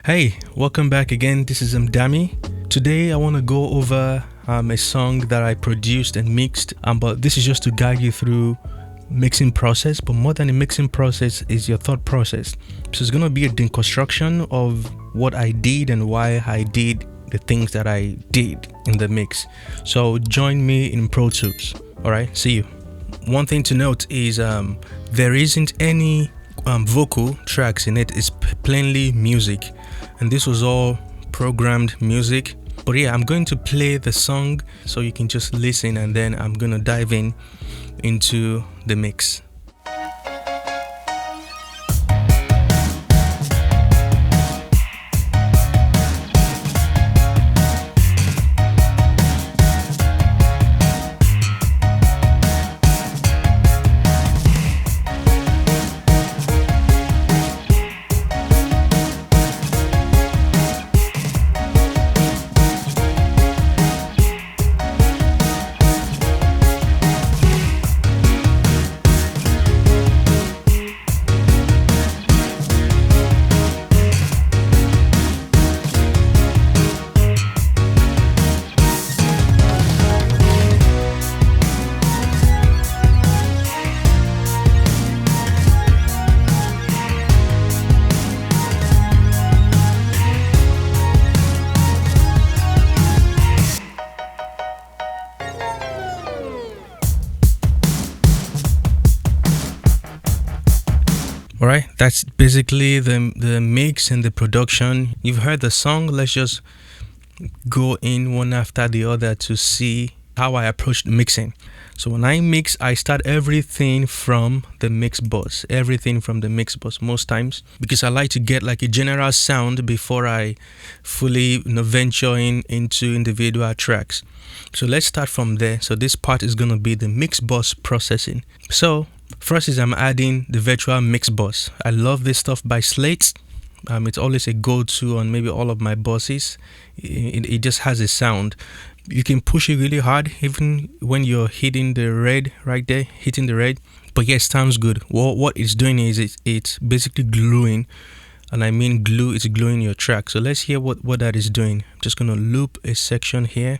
Hey, welcome back again. This is Dami. Today I want to go over a song that I produced and mixed, but this is just to guide you through mixing process. But more than a mixing process is your thought process. So it's going to be a deconstruction of what I did and why I did the things that I did in the mix. So join me in Pro Tools. All right, see you. One thing to note is there isn't any vocal tracks in it. It's plainly music, and this was all programmed music. But yeah, I'm going to play the song so you can just listen, and then I'm gonna dive into the mix. Alright, that's basically the mix and the production. You've heard the song. Let's just go in one after the other to see how I approach mixing. So when I mix, I start everything from the mix bus. Everything from the mix bus most times, because I like to get like a general sound before I fully venture into individual tracks. So let's start from there. So this part is going to be the mix bus processing. So first is I'm adding the virtual mix bus. I love this stuff by Slate. It's always a go-to on maybe all of my buses. It just has a sound. You can push it really hard even when you're hitting the red right there, hitting the red. But yes, sounds good. Well, what it's doing is it's basically gluing. And I mean glue, it's gluing your track. So let's hear what that is doing. I'm just going to loop a section here.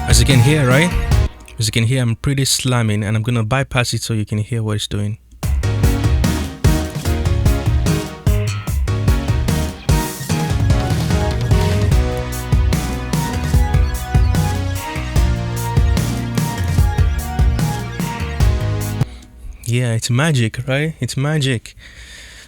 As you can hear, right? As you can hear, I'm pretty slamming, and I'm gonna bypass it so you can hear what it's doing. Yeah, it's magic, right? It's magic.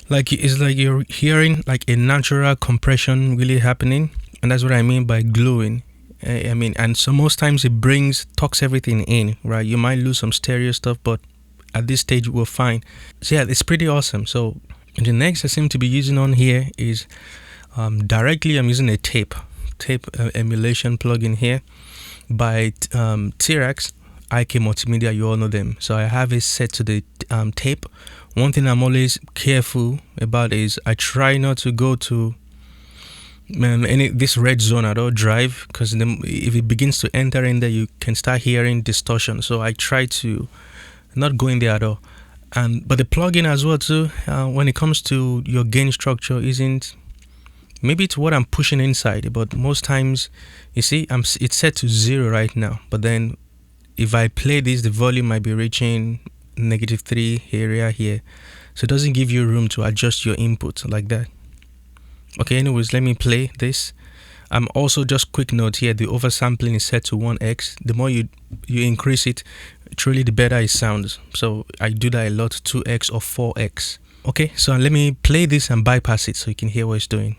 Like it's like you're hearing like a natural compression really happening, and that's what I mean by gluing. And so most times it tucks everything in, right? You might lose some stereo stuff, but at this stage we're fine. So yeah, it's pretty awesome. So the next I seem to be using on here is directly I'm using a tape emulation plugin here by T-Rex, IK Multimedia. You all know them. So I have it set to the tape. One thing I'm always careful about is I try not to go to this red zone at all drive, because if it begins to enter in there, you can start hearing distortion. So I try to not go in there at all. But the plugin as well too, when it comes to your gain structure, isn't maybe it's what I'm pushing inside, but most times you see it's set to 0 right now. But then if I play this, the volume might be reaching -3 area here, so it doesn't give you room to adjust your input like that. Okay, anyways, let me play this. I'm also just quick note here, the oversampling is set to 1x. The more you increase it, truly the better it sounds. So I do that a lot, 2x or 4x. Okay, so let me play this and bypass it so you can hear what it's doing.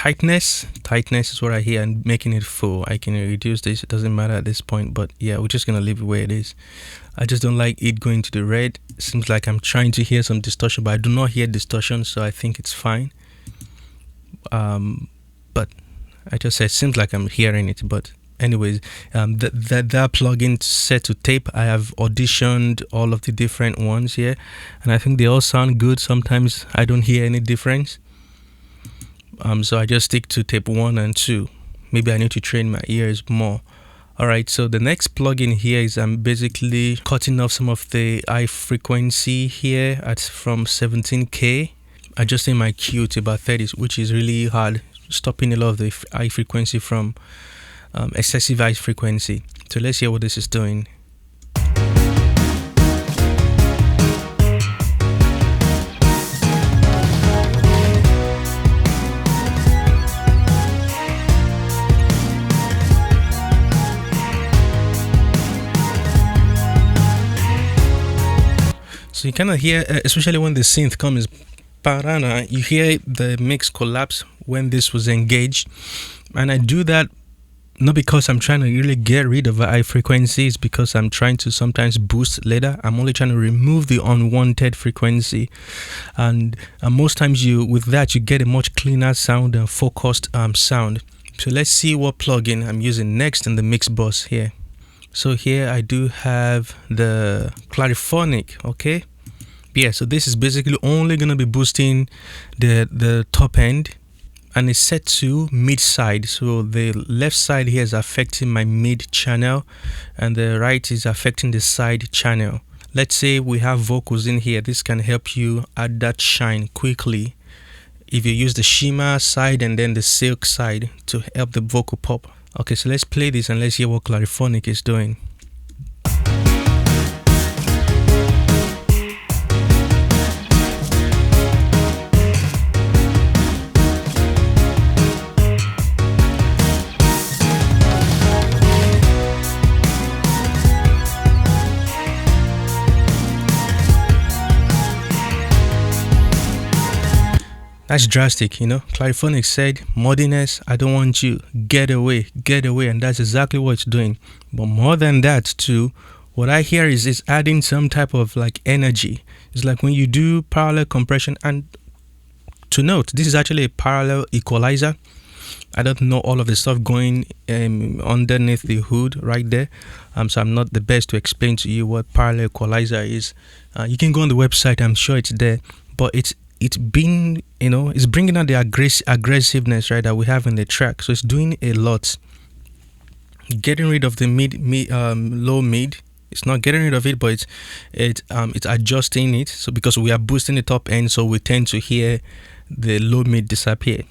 tightness is what I hear, and making it full. I can reduce this, it doesn't matter at this point, but yeah, we're just gonna leave it where it is. I just don't like it going to the red. It seems like I'm trying to hear some distortion, but I do not hear distortion, so I think it's fine. But I just said it seems like I'm hearing it, but anyways, that plugin set to tape, I have auditioned all of the different ones here, and I think they all sound good. Sometimes I don't hear any difference, so I just stick to tape 1 and 2. Maybe I need to train my ears more. Alright, so the next plugin here is I'm basically cutting off some of the high frequency here from 17K, adjusting my Q to about 30, which is really hard, stopping a lot of the high frequency from excessive high frequency. So let's hear what this is doing. So you kind of hear, especially when the synth comes, you hear the mix collapse when this was engaged. And I do that not because I'm trying to really get rid of high frequencies, because I'm trying to sometimes boost later. I'm only trying to remove the unwanted frequency, and most times with that you get a much cleaner sound and focused sound. So let's see what plugin I'm using next in the mix bus here. So here I do have the Clariphonic, okay? Yeah, so this is basically only gonna be boosting the top end, and it's set to mid side. So the left side here is affecting my mid channel, and the right is affecting the side channel. Let's say we have vocals in here. This can help you add that shine quickly if you use the shimmer side and then the silk side to help the vocal pop. Okay, so let's play this and let's hear what Clariphonic is doing. That's drastic, you know. Clariphonic said, "Muddiness, I don't want you. Get away, and that's exactly what it's doing. But more than that too, what I hear is it's adding some type of like energy. It's like when you do parallel compression, and to note, this is actually a parallel equalizer. I don't know all of the stuff going underneath the hood right there, so I'm not the best to explain to you what parallel equalizer is. You can go on the website, I'm sure it's there, but it's been, you know, it's bringing out the aggressiveness, right, that we have in the track. So it's doing a lot, getting rid of the low mid. It's not getting rid of it, but it's adjusting it. So because we are boosting the top end, so we tend to hear the low mid disappear.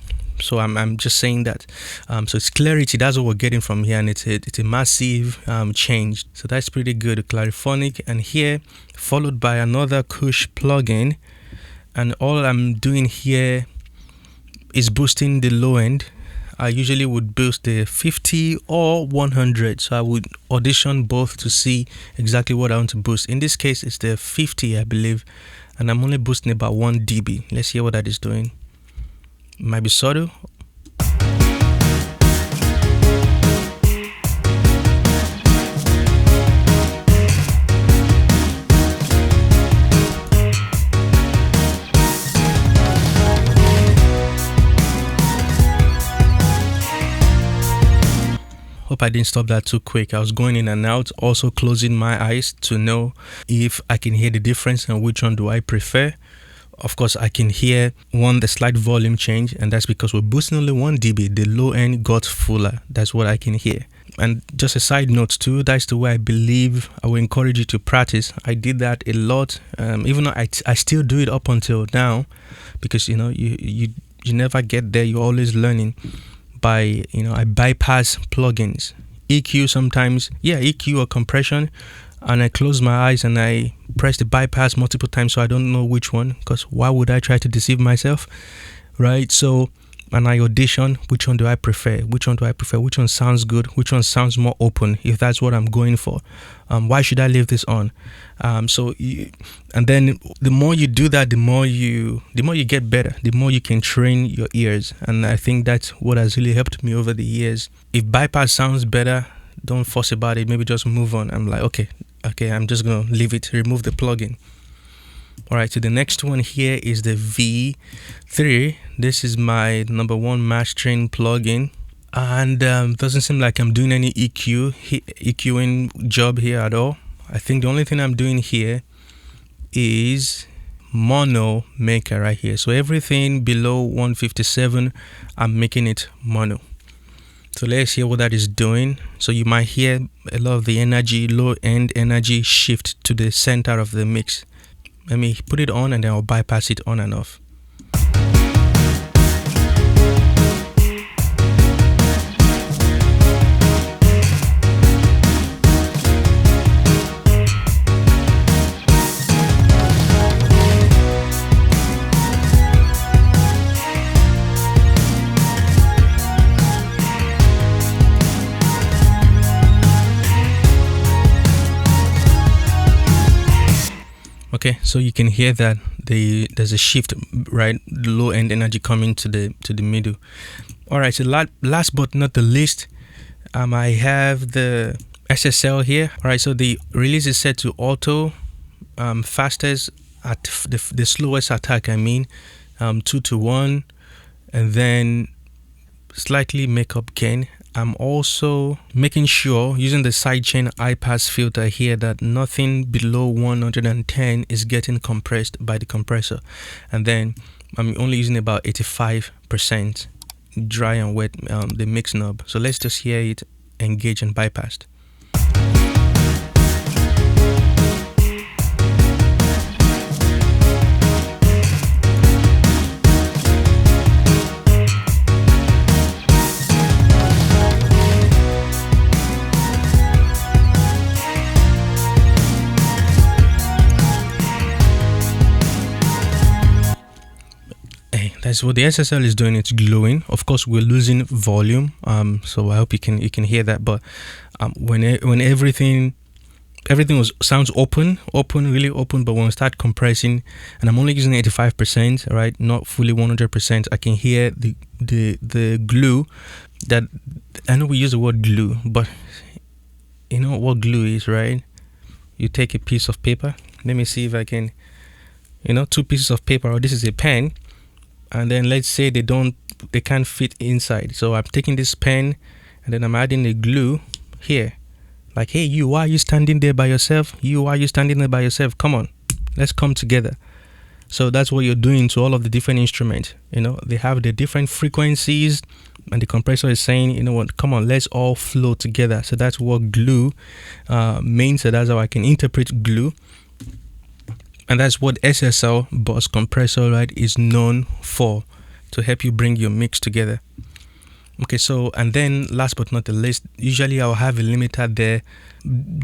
So I'm just saying that. So it's clarity. That's what we're getting from here, and it's a massive change. So that's pretty good. Clariphonic, and here followed by another Kush plugin. And all I'm doing here is boosting the low end. I usually would boost the 50 or 100. So I would audition both to see exactly what I want to boost. In this case, it's the 50, I believe. And I'm only boosting about 1 dB. Let's hear what that is doing. It might be subtle. Hope I didn't stop that too quick. I was going in and out, also closing my eyes to know if I can hear the difference and which one do I prefer. Of course, I can hear the slight volume change, and that's because we're boosting only 1 dB. The low end got fuller. That's what I can hear. And just a side note too, that's the way I believe I will encourage you to practice. I did that a lot, even though I still do it up until now, because you know you never get there. You're always learning. I bypass plugins, EQ sometimes, EQ or compression, and I close my eyes and I press the bypass multiple times, so I don't know which one, because why would I try to deceive myself, right? So and I audition, which one do I prefer? Which one do I prefer? Which one sounds good? Which one sounds more open, if that's what I'm going for? Why should I leave this on? And then the more you do that, the more you get better, the more you can train your ears. And I think that's what has really helped me over the years. If bypass sounds better, don't fuss about it. Maybe just move on. I'm like, okay, I'm just gonna leave it, remove the plugin. All right, so the next one here is the V3. This is my number one mastering plugin, and doesn't seem like I'm doing any EQing job here at all. I think the only thing I'm doing here is mono maker right here. So everything below 157, I'm making it mono. So let's hear what that is doing. So you might hear a lot of the energy, low end energy shift to the center of the mix. Let me put it on and then I'll bypass it on and off. Okay, so you can hear that there's a shift, right? The low end energy coming to the middle. All right, so last but not the least, I have the SSL here. All right, so the release is set to auto, fastest at the slowest attack. 2-to-1, and then slightly makeup gain. I'm also making sure, using the sidechain high pass filter here, that nothing below 110 is getting compressed by the compressor. And then I'm only using about 85% dry and wet, the mix knob. So let's just hear it engage and bypassed. That's what the SSL is doing. It's glowing. Of course, we're losing volume. So I hope you can hear that. But when everything sounds open, really open. But when we start compressing, and I'm only using 85%, right, not fully 100%, I can hear the glue. That I know we use the word glue, but you know what glue is, right? You take a piece of paper. Let me see if I can, 2 pieces of paper, or this is a pen. And then let's say they can't fit inside. So I'm taking this pen and then I'm adding the glue here. Like, hey, you, why are you standing there by yourself? Come on, let's come together. So that's what you're doing to all of the different instruments. They have the different frequencies, and the compressor is saying, you know what, come on, let's all flow together. So that's what glue means. So that's how I can interpret glue. And that's what SSL bus compressor, right, is known for, to help you bring your mix together. Okay, so, and then last but not the least, usually I'll have a limiter there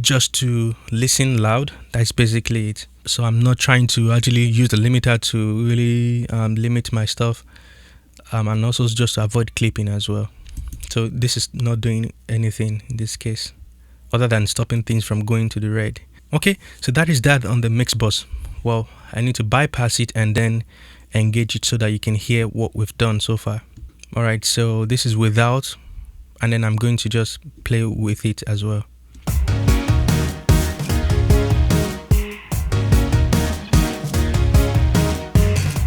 just to listen loud. That's basically it. So I'm not trying to actually use the limiter to really limit my stuff, and also just to avoid clipping as well. So this is not doing anything in this case other than stopping things from going to the red. Okay, so that is that on the mix bus. Well, I need to bypass it and then engage it so that you can hear what we've done so far. All right, so this is without, and then I'm going to just play with it as well.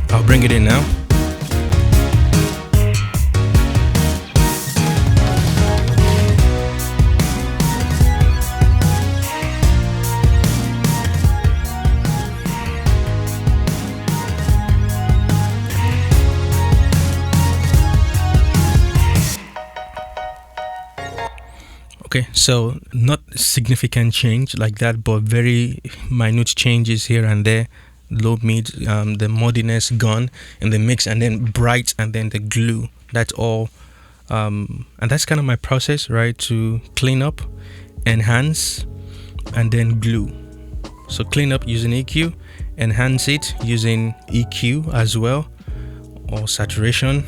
I'll bring it in now. Okay, so not significant change like that, but very minute changes here and there. Low, mid, the muddiness gone in the mix, and then bright, and then the glue. That's all. And that's kind of my process, right? To clean up, enhance, and then glue. So clean up using EQ, enhance it using EQ as well, or saturation,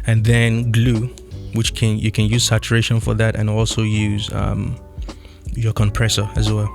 and then glue, which you can use saturation for that, and also use your compressor as well.